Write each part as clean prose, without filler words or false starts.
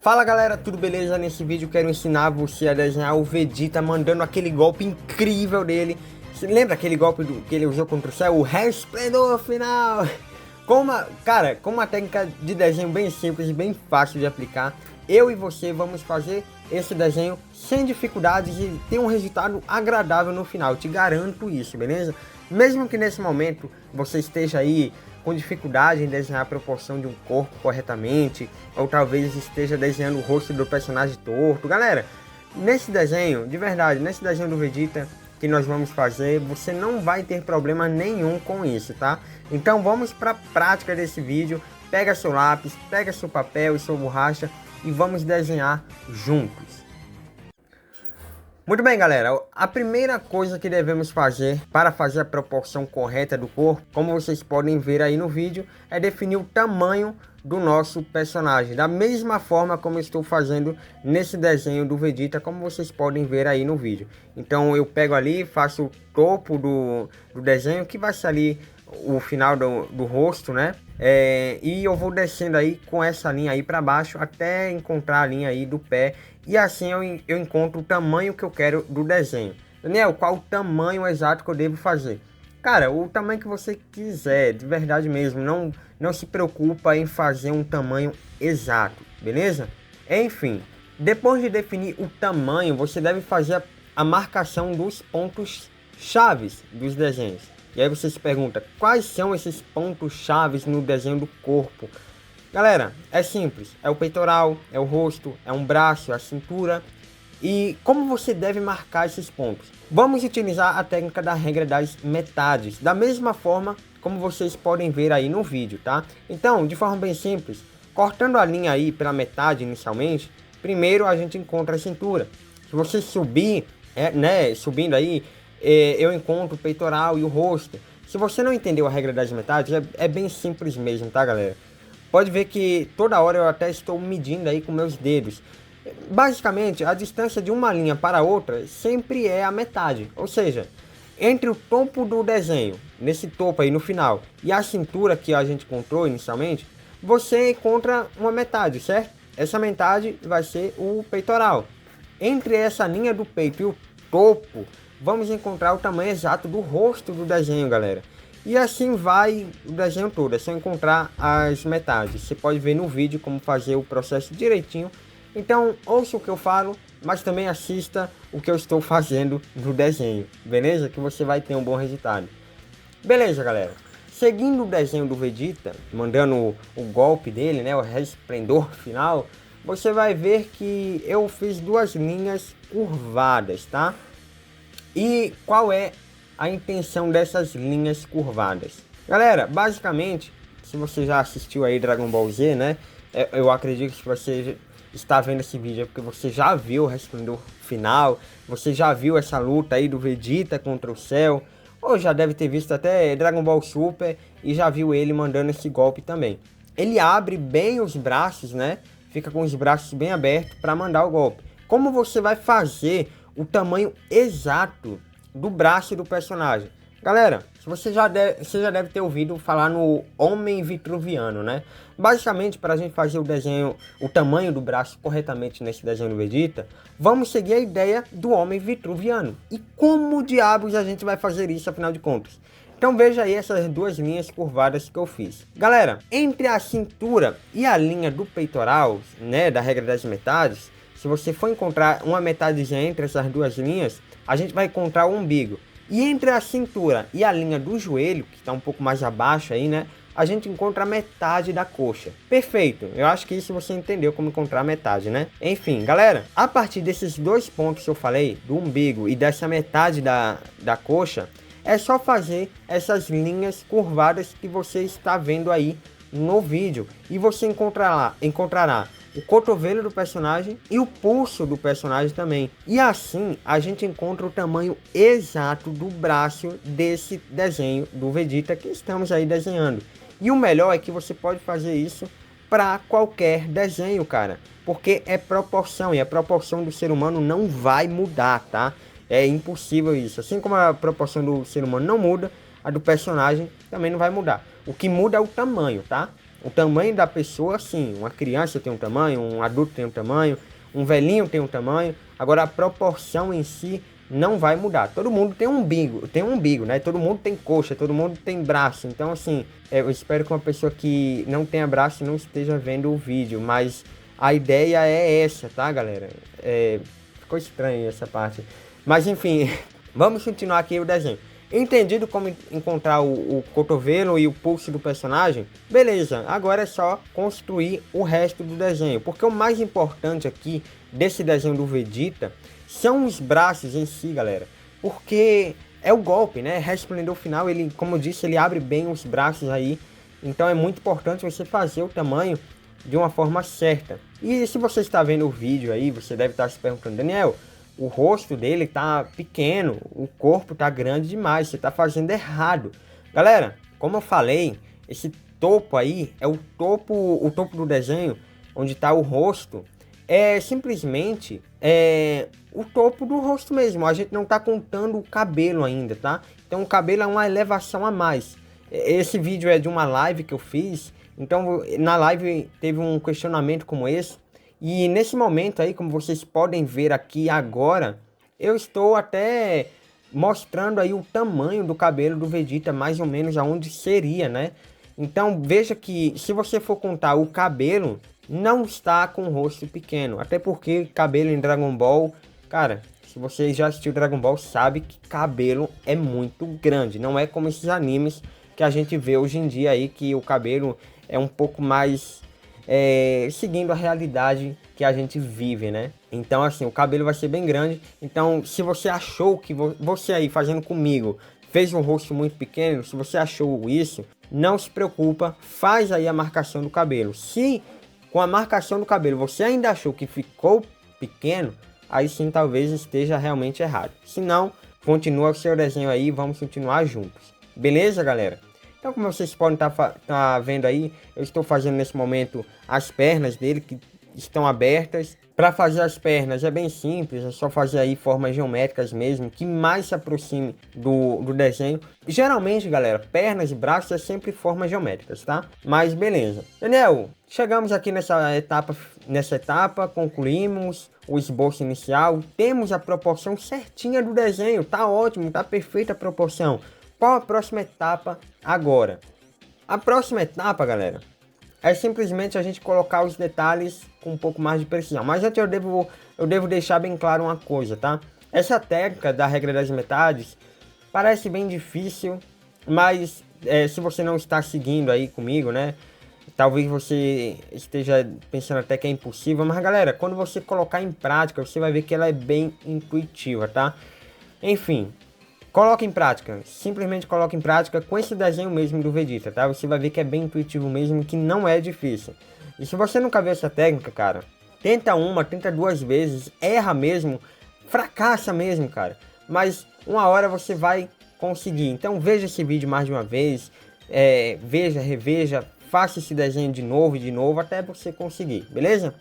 Fala galera, tudo beleza? Nesse vídeo quero ensinar você a desenhar o Vegeta mandando aquele golpe incrível dele. Você lembra aquele golpe que ele usou contra o céu? O resplendor final! Com uma técnica de desenho bem simples e bem fácil de aplicar, eu e você vamos fazer esse desenho sem dificuldades e ter um resultado agradável no final. Te garanto isso, beleza? Mesmo que nesse momento você esteja aí com dificuldade em desenhar a proporção de um corpo corretamente, ou talvez esteja desenhando o rosto do personagem torto. Galera, nesse desenho, de verdade, nesse desenho do Vegeta que nós vamos fazer, você não vai ter problema nenhum com isso, tá? Então vamos para a prática desse vídeo. Pega seu lápis, pega seu papel e sua borracha e vamos desenhar juntos. Muito bem, galera, a primeira coisa que devemos fazer para fazer a proporção correta do corpo, como vocês podem ver aí no vídeo, é definir o tamanho do nosso personagem, da mesma forma como eu estou fazendo nesse desenho do Vegeta, como vocês podem ver aí no vídeo. Então eu pego ali, faço o topo do desenho, que vai ser ali o final do rosto, né? E eu vou descendo aí com essa linha aí para baixo até encontrar a linha aí do pé, e assim eu encontro o tamanho que eu quero do desenho. Daniel, qual o tamanho exato que eu devo fazer? Cara, o tamanho que você quiser, de verdade mesmo, não se preocupa em fazer um tamanho exato, beleza? Enfim, depois de definir o tamanho, você deve fazer a marcação dos pontos chaves dos desenhos. E aí você se pergunta, quais são esses pontos chaves no desenho do corpo? Galera, é simples, é o peitoral, é o rosto, é um braço, é a cintura. E como você deve marcar esses pontos? Vamos utilizar a técnica da regra das metades, da mesma forma como vocês podem ver aí no vídeo, tá? Então, de forma bem simples, cortando a linha aí pela metade inicialmente, primeiro a gente encontra a cintura. Se você subir, subindo aí, eu encontro o peitoral e o rosto. Se você não entendeu a regra das metades, é bem simples mesmo, tá, galera? Pode ver que toda hora eu até estou medindo aí com meus dedos. Basicamente, a distância de uma linha para outra sempre é a metade. Ou seja, entre o topo do desenho, nesse topo aí no final, e a cintura que a gente encontrou inicialmente, você encontra uma metade, certo? Essa metade vai ser o peitoral. Entre essa linha do peito e o topo, vamos encontrar o tamanho exato do rosto do desenho, galera. E assim vai o desenho todo, é só encontrar as metades. Você pode ver no vídeo como fazer o processo direitinho. Então ouça o que eu falo, mas também assista o que eu estou fazendo no desenho, beleza? Que você vai ter um bom resultado. Beleza, galera. Seguindo o desenho do Vegeta, mandando o golpe dele, né, o resplendor final, você vai ver que eu fiz duas linhas curvadas, tá? E qual é a intenção dessas linhas curvadas? Galera, basicamente, se você já assistiu aí Dragon Ball Z, né? Eu acredito que você está vendo esse vídeo porque você já viu o resplendor final, você já viu essa luta aí do Vegeta contra o Cell, ou já deve ter visto até Dragon Ball Super e já viu ele mandando esse golpe também. Ele abre bem os braços, né? Fica com os braços bem abertos para mandar o golpe. Como você vai fazer o tamanho exato do braço do personagem? Galera, você já deve ter ouvido falar no homem vitruviano, né? Basicamente, para a gente fazer o desenho, o tamanho do braço corretamente nesse desenho do Vegeta, vamos seguir a ideia do homem vitruviano. E como diabos a gente vai fazer isso, afinal de contas? Então veja aí essas duas linhas curvadas que eu fiz. Galera, entre a cintura e a linha do peitoral, né, da regra das metades, se você for encontrar uma metadezinha entre essas duas linhas, a gente vai encontrar o umbigo. E entre a cintura e a linha do joelho, que está um pouco mais abaixo aí, né? A gente encontra a metade da coxa. Perfeito, eu acho que isso você entendeu como encontrar a metade, né? Enfim, galera, a partir desses dois pontos que eu falei, do umbigo e dessa metade da coxa, é só fazer essas linhas curvadas que você está vendo aí no vídeo. E você encontrará o cotovelo do personagem e o pulso do personagem também. E assim a gente encontra o tamanho exato do braço desse desenho do Vegeta que estamos aí desenhando. E o melhor é que você pode fazer isso para qualquer desenho, cara, porque é proporção, e a proporção do ser humano não vai mudar, tá? É impossível isso. Assim como a proporção do ser humano não muda, a do personagem também não vai mudar. O que muda é o tamanho, tá? O tamanho da pessoa, sim, uma criança tem um tamanho, um adulto tem um tamanho, um velhinho tem um tamanho. Agora a proporção em si não vai mudar. Todo mundo tem um umbigo, né? Todo mundo tem coxa, todo mundo tem braço. Então, assim, eu espero que uma pessoa que não tenha braço não esteja vendo o vídeo, mas a ideia é essa, tá, galera? Ficou estranho essa parte. Mas, enfim, vamos continuar aqui o desenho. Entendido como encontrar o cotovelo e o pulso do personagem? Beleza, agora é só construir o resto do desenho. Porque o mais importante aqui desse desenho do Vegeta são os braços em si, galera. Porque é o golpe, né? Resplendor final, ele, como eu disse, ele abre bem os braços aí. Então é muito importante você fazer o tamanho de uma forma certa. E se você está vendo o vídeo aí, você deve estar se perguntando, Daniel, o rosto dele tá pequeno, o corpo tá grande demais, você tá fazendo errado. Galera, como eu falei, esse topo aí é o topo do desenho, onde tá o rosto, é simplesmente o topo do rosto mesmo. A gente não tá contando o cabelo ainda, tá? Então o cabelo é uma elevação a mais. Esse vídeo é de uma live que eu fiz, então na live teve um questionamento como esse. E nesse momento aí, como vocês podem ver aqui agora, eu estou até mostrando aí o tamanho do cabelo do Vegeta, mais ou menos aonde seria, né? Então veja que se você for contar o cabelo, não está com o rosto pequeno. Até porque cabelo em Dragon Ball, cara, se você já assistiu Dragon Ball, sabe que cabelo é muito grande. Não é como esses animes que a gente vê hoje em dia aí, que o cabelo é um pouco mais... seguindo a realidade que a gente vive, né? Então, assim, o cabelo vai ser bem grande. Então, se você achou que você aí fazendo comigo fez um rosto muito pequeno, se você achou isso, não se preocupa, faz aí a marcação do cabelo. Se com a marcação do cabelo você ainda achou que ficou pequeno, aí sim talvez esteja realmente errado. Se não, continua o seu desenho aí, vamos continuar juntos. Beleza, galera? Então, como vocês podem estar vendo aí, eu estou fazendo nesse momento as pernas dele, que estão abertas. Para fazer as pernas é bem simples, é só fazer aí formas geométricas mesmo, que mais se aproxime do desenho. Geralmente, galera, pernas e braços é sempre formas geométricas, tá? Mas beleza. Daniel, chegamos aqui nessa etapa, concluímos o esboço inicial, temos a proporção certinha do desenho, tá ótimo, tá perfeita a proporção. Qual a próxima etapa agora? A próxima etapa, galera, é simplesmente a gente colocar os detalhes com um pouco mais de precisão. Mas antes eu devo deixar bem claro uma coisa, tá? Essa técnica da regra das metades parece bem difícil, mas se você não está seguindo aí comigo, né? Talvez você esteja pensando até que é impossível, mas galera, quando você colocar em prática, você vai ver que ela é bem intuitiva, tá? Enfim, coloque em prática, simplesmente coloque em prática com esse desenho mesmo do Vegeta, tá? Você vai ver que é bem intuitivo mesmo, que não é difícil. E se você nunca viu essa técnica, cara, tenta duas vezes, erra mesmo, fracassa mesmo, cara. Mas uma hora você vai conseguir. Então veja esse vídeo mais de uma vez, veja, reveja, faça esse desenho de novo, até você conseguir, beleza?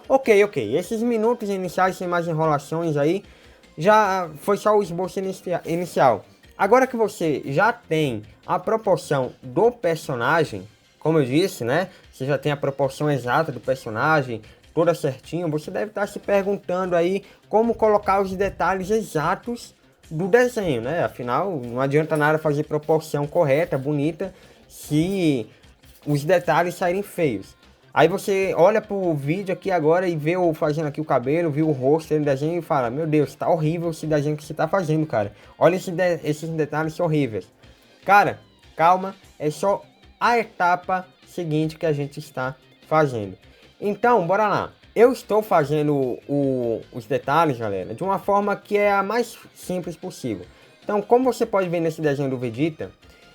Ok. Esses minutos iniciais, sem mais enrolações aí, já foi só o esboço inicial. Agora que você já tem a proporção do personagem, como eu disse, né? Você já tem a proporção exata do personagem, toda certinho. Você deve estar se perguntando aí como colocar os detalhes exatos do desenho, né? Afinal, não adianta nada fazer proporção correta, bonita, se os detalhes saírem feios. Aí você olha pro vídeo aqui agora e vê eu fazendo aqui o cabelo, vê o rosto do desenho e fala, meu Deus, tá horrível esse desenho que você tá fazendo, cara. Olha esses detalhes horríveis. Cara, calma, é só a etapa seguinte que a gente está fazendo. Então, bora lá. Eu estou fazendo os detalhes, galera, de uma forma que é a mais simples possível. Então, como você pode ver nesse desenho do Vegeta,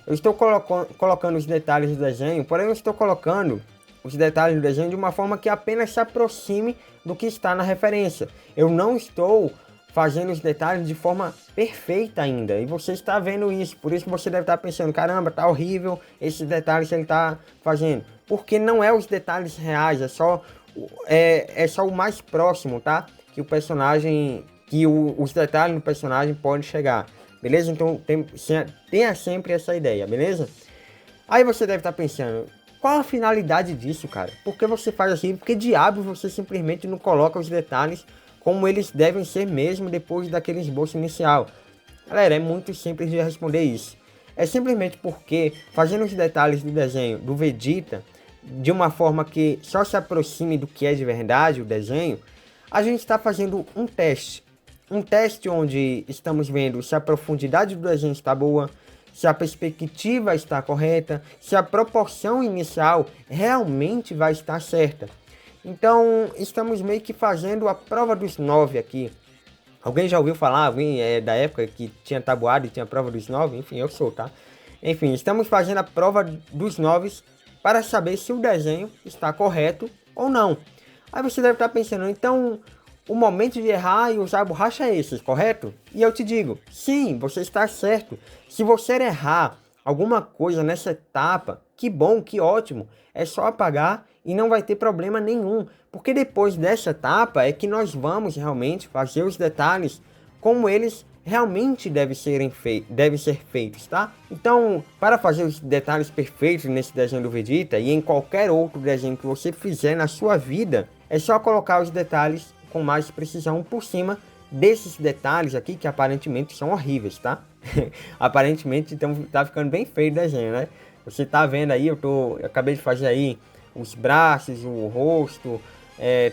eu estou colocando os detalhes do desenho, porém eu estou colocando os detalhes do desenho de uma forma que apenas se aproxime do que está na referência. Eu não estou fazendo os detalhes de forma perfeita ainda, e você está vendo isso, por isso que você deve estar pensando, caramba, tá horrível esses detalhes que ele está fazendo, porque não é os detalhes reais, é só o mais próximo, tá? Que o personagem, os detalhes do personagem podem chegar, beleza? Então tenha sempre essa ideia, beleza? Aí você deve estar pensando, Qual a finalidade disso, cara? Por que você faz assim? Por que diabos você simplesmente não coloca os detalhes como eles devem ser mesmo depois daquele esboço inicial? Galera, é muito simples de responder isso. É simplesmente porque, fazendo os detalhes do desenho do Vegeta de uma forma que só se aproxime do que é de verdade o desenho, a gente está fazendo um teste. Um teste onde estamos vendo se a profundidade do desenho está boa, se a perspectiva está correta, se a proporção inicial realmente vai estar certa. Então, estamos meio que fazendo a prova dos 9 aqui. Alguém já ouviu falar, alguém da época que tinha tabuado e tinha a prova dos 9? Enfim, eu sou, tá? Enfim, estamos fazendo a prova dos 9 para saber se o desenho está correto ou não. Aí você deve estar pensando, então o momento de errar e usar a borracha é esse, correto? E eu te digo, sim, você está certo. Se você errar alguma coisa nessa etapa, que bom, que ótimo. É só apagar e não vai ter problema nenhum. Porque depois dessa etapa é que nós vamos realmente fazer os detalhes como eles realmente devem ser feitos, tá? Então, para fazer os detalhes perfeitos nesse desenho do Vegeta e em qualquer outro desenho que você fizer na sua vida, é só colocar os detalhes com mais precisão por cima desses detalhes aqui que aparentemente são horríveis, tá? Aparentemente então tá ficando bem feio o desenho, né? Você tá vendo aí, eu acabei de fazer aí os braços, o rosto,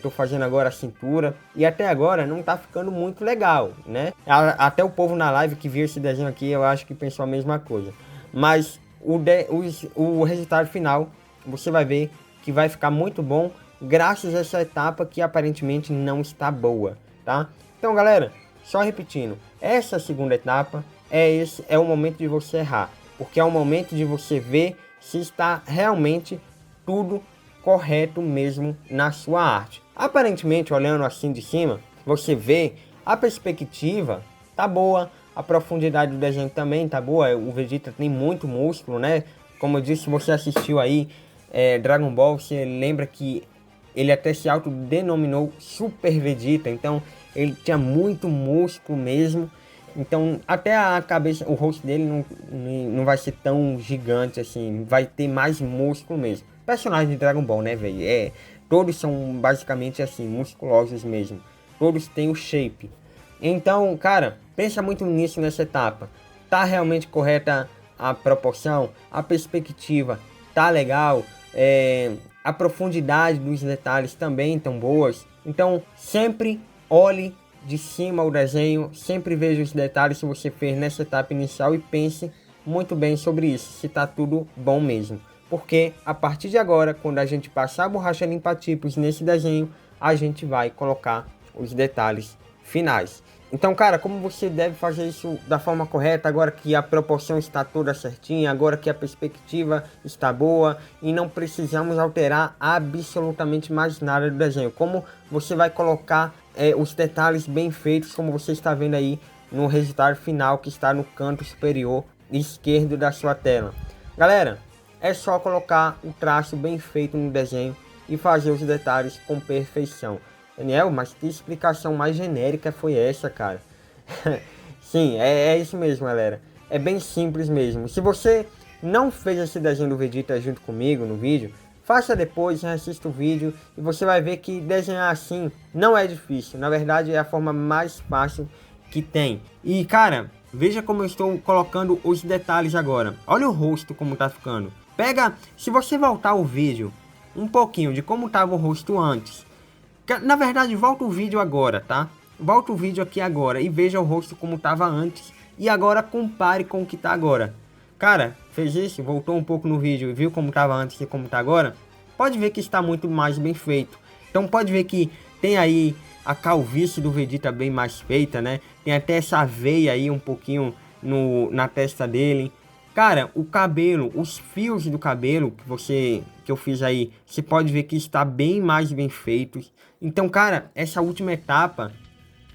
tô fazendo agora a cintura e até agora não tá ficando muito legal, né? Até o povo na live que viu esse desenho aqui, eu acho que pensou a mesma coisa. Mas o resultado final, você vai ver que vai ficar muito bom graças a essa etapa que aparentemente não está boa, tá? Então, galera, só repetindo, essa segunda etapa é o momento de você errar, porque é o momento de você ver se está realmente tudo correto mesmo na sua arte. Aparentemente, olhando assim de cima, você vê a perspectiva tá boa, a profundidade do desenho também tá boa, o Vegeta tem muito músculo, né? Como eu disse, se você assistiu aí Dragon Ball, você lembra que ele até se autodenominou Super Vegeta, então ele tinha muito músculo mesmo. Então até a cabeça, o rosto dele não vai ser tão gigante assim, vai ter mais músculo mesmo. Personagem de Dragon Ball, né, velho? Todos são basicamente assim, musculosos mesmo. Todos têm o shape. Então, cara, pensa muito nisso nessa etapa. Tá realmente correta a proporção? A perspectiva tá legal? A profundidade dos detalhes também estão boas. Então, sempre olhe de cima o desenho, sempre veja os detalhes que você fez nessa etapa inicial e pense muito bem sobre isso, se tá tudo bom mesmo. Porque a partir de agora, quando a gente passar a borracha limpa-tipos nesse desenho, a gente vai colocar os detalhes finais. Então, cara, como você deve fazer isso da forma correta, agora que a proporção está toda certinha, agora que a perspectiva está boa e não precisamos alterar absolutamente mais nada do desenho. Como você vai colocar os detalhes bem feitos, como você está vendo aí no resultado final que está no canto superior esquerdo da sua tela. Galera, é só colocar o traço bem feito no desenho e fazer os detalhes com perfeição. Daniel, mas que explicação mais genérica foi essa, cara? Sim, é isso mesmo, galera. É bem simples mesmo. Se você não fez esse desenho do Vegeta junto comigo no vídeo, faça depois, assista o vídeo e você vai ver que desenhar assim não é difícil. Na verdade, é a forma mais fácil que tem. E, cara, veja como eu estou colocando os detalhes agora. Olha o rosto como tá ficando. Se você voltar o vídeo um pouquinho de como estava o rosto antes. Na verdade, volta o vídeo agora, tá? Volta o vídeo aqui agora e veja o rosto como estava antes. E agora compare com o que tá agora. Cara, fez isso? Voltou um pouco no vídeo e viu como estava antes e como tá agora? Pode ver que está muito mais bem feito. Então pode ver que tem aí a calvície do Vegeta bem mais feita, né? Tem até essa veia aí um pouquinho na testa dele. Cara, o cabelo, os fios do cabelo que eu fiz aí, você pode ver que está bem mais bem feito. Então, cara, essa última etapa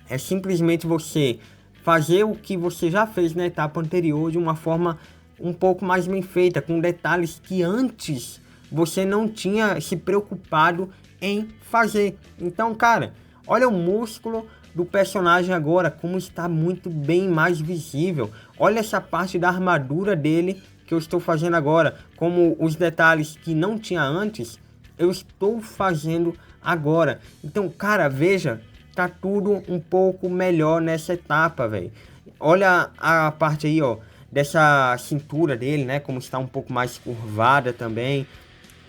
é simplesmente você fazer o que você já fez na etapa anterior de uma forma um pouco mais bem feita, com detalhes que antes você não tinha se preocupado em fazer. Então, cara, olha o músculo do personagem agora, como está muito bem mais visível. Olha essa parte da armadura dele, que eu estou fazendo agora, como os detalhes que não tinha antes, eu estou fazendo agora. Então, cara, veja, tá tudo um pouco melhor nessa etapa, velho. Olha a parte aí, ó, dessa cintura dele, né, como está um pouco mais curvada também,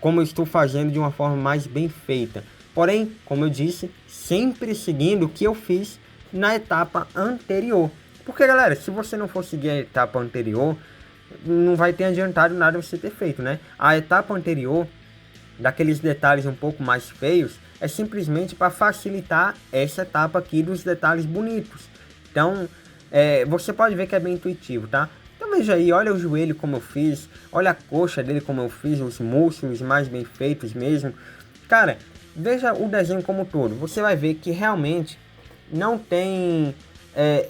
como eu estou fazendo de uma forma mais bem feita. Porém, como eu disse, sempre seguindo o que eu fiz na etapa anterior. Porque, galera, se você não for seguir a etapa anterior, não vai ter adiantado nada você ter feito, né? A etapa anterior, daqueles detalhes um pouco mais feios, é simplesmente para facilitar essa etapa aqui dos detalhes bonitos. Então, você pode ver que é bem intuitivo, tá? Então veja aí, olha o joelho como eu fiz, olha a coxa dele como eu fiz, os músculos mais bem feitos mesmo. Cara, veja o desenho como um todo, você vai ver que realmente não tem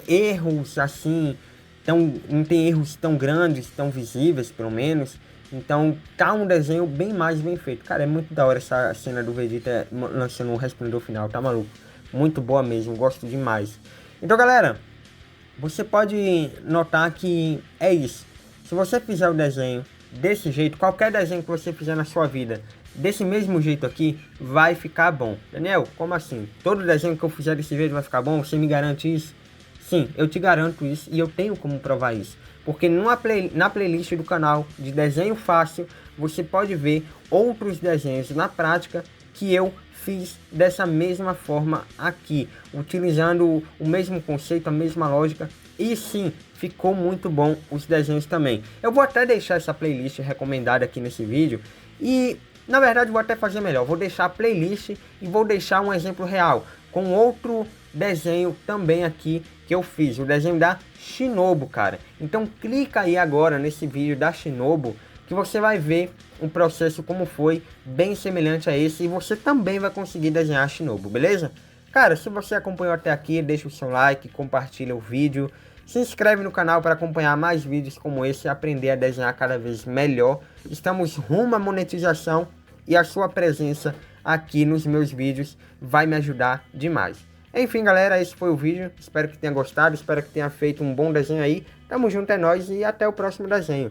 erros assim, não tem erros tão grandes, tão visíveis pelo menos. Então tá um desenho bem mais bem feito. Cara, é muito da hora essa cena do Vegeta lançando o resplendor final, tá maluco? Muito boa mesmo, gosto demais. Então galera, você pode notar que é isso. Se você fizer o desenho desse jeito, qualquer desenho que você fizer na sua vida, desse mesmo jeito aqui, vai ficar bom. Daniel, como assim? Todo desenho que eu fizer desse jeito vai ficar bom? Você me garante isso? Sim, eu te garanto isso e eu tenho como provar isso. Porque na playlist do canal de desenho fácil, você pode ver outros desenhos na prática que eu fiz dessa mesma forma aqui, utilizando o mesmo conceito, a mesma lógica, e sim, ficou muito bom os desenhos também. Eu vou até deixar essa playlist recomendada aqui nesse vídeo, e na verdade vou até fazer melhor, vou deixar a playlist e vou deixar um exemplo real, com outro desenho também aqui que eu fiz, o desenho da Shinobu, cara. Então clica aí agora nesse vídeo da Shinobu, que você vai ver um processo como foi, bem semelhante a esse, e você também vai conseguir desenhar a Shinobu, beleza? Cara, se você acompanhou até aqui, deixa o seu like, compartilha o vídeo, se inscreve no canal para acompanhar mais vídeos como esse e aprender a desenhar cada vez melhor. Estamos rumo à monetização e a sua presença aqui nos meus vídeos vai me ajudar demais. Enfim, galera, esse foi o vídeo, espero que tenha gostado, espero que tenha feito um bom desenho aí. Tamo junto, é nóis e até o próximo desenho.